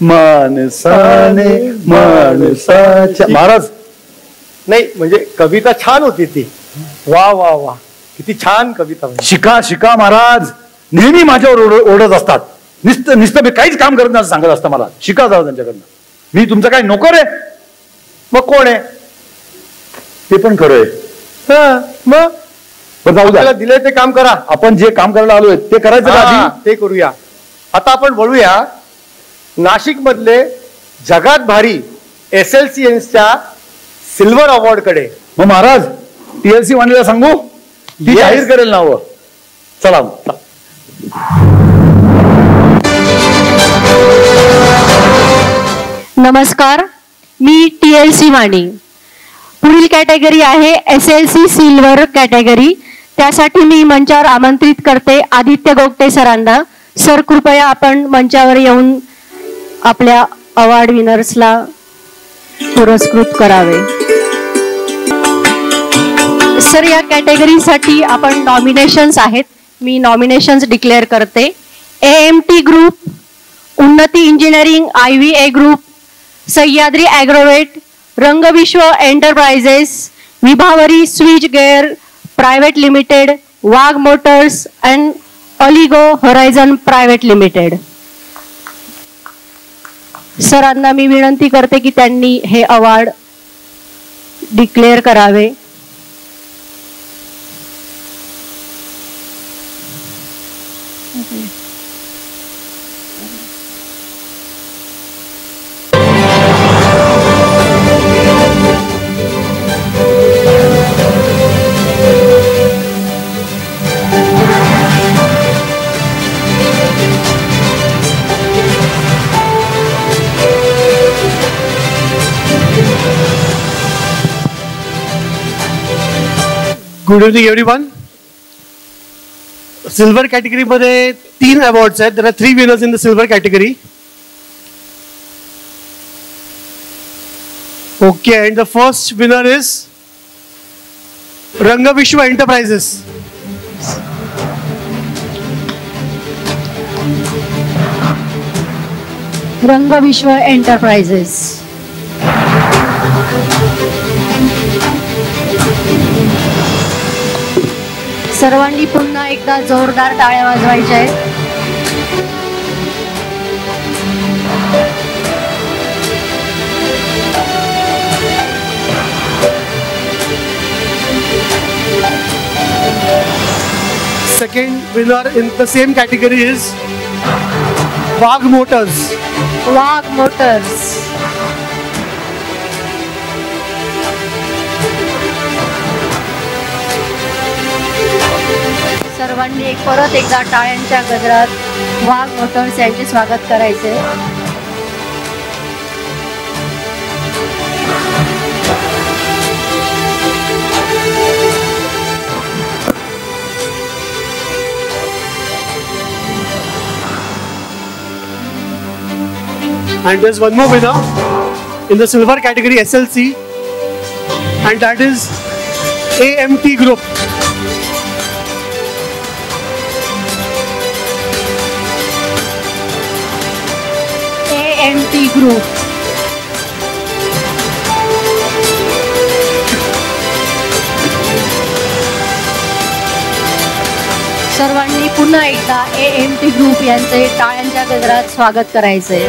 माणसाने माणसाच्या. महाराज नाही म्हणजे कविता छान होती ती. वा वा वा, किती छान कविता. शिका शिका महाराज, नेहमी माझ्यावर ओरडत असतात. नुसतं मी काहीच काम करत नाही सांगत असतं मला. शिका जाऊ त्यांच्याकडनं. मी तुमचा काय नोकर आहे? मग कोण आहे? ते पण खरं आहे. मग जाऊ द्या, दिले ते काम करा. आपण जे काम करायला आलोय ते करायचं का? ते करूया. आता आपण वळूया नाशिक मधले जगात भारी SLCNच्या सिल्वर अवॉर्ड कडे. मग महाराज TLC वाणीला सांगू, ती जाहीर करेल नाव. चला. नमस्कार, मी TLC वाणी. पुढील कॅटेगरी आहे SLC सिल्वर कॅटेगरी. त्यासाठी मी मंचावर आमंत्रित करते आदित्य गोगटे सरांना. सर कृपया आपण मंचावर येऊन आपल्या अवॉर्ड विनर्सला पुरस्कृत करावे. सर या कॅटेगरीसाठी आपण नॉमिनेशन्स आहेत. मी नॉमिनेशन्स डिक्लेअर करते. AMT group, Unnati engineering IVA group, Sahyadri agrovet, Rangvishwa enterprises, Vibhavari switch gear private limited, Wagh motors and oligo horizon private limited. सरांना मी विनंती करते की त्यांनी हे अवॉर्ड डिक्लेअर करावे. Good evening everyone. सिल्वर कॅटेगरीमध्ये 3 अवॉर्ड्स आहेत. There are 3 winners in the silver category. Okay, and the first winner is Rangvishwa enterprises. Rangvishwa enterprises. सर्वांनी पुन्हा एकदा जोरदार टाळ्या वाजवायच्या आहेत. Second winner in the same category is Wagh Motors. Wagh Motors. सर्वांनी परत एकदा टाळ्यांच्या गजरात वाघ मोटर्स यांचे स्वागत करायचे. And there's one more winner in the silver category SLC, and that is AMT Group. AMT Group. सर्वांनी पुन्हा एकदा AMT ग्रुप यांचे टाळ्यांच्या गजरात स्वागत करायचे.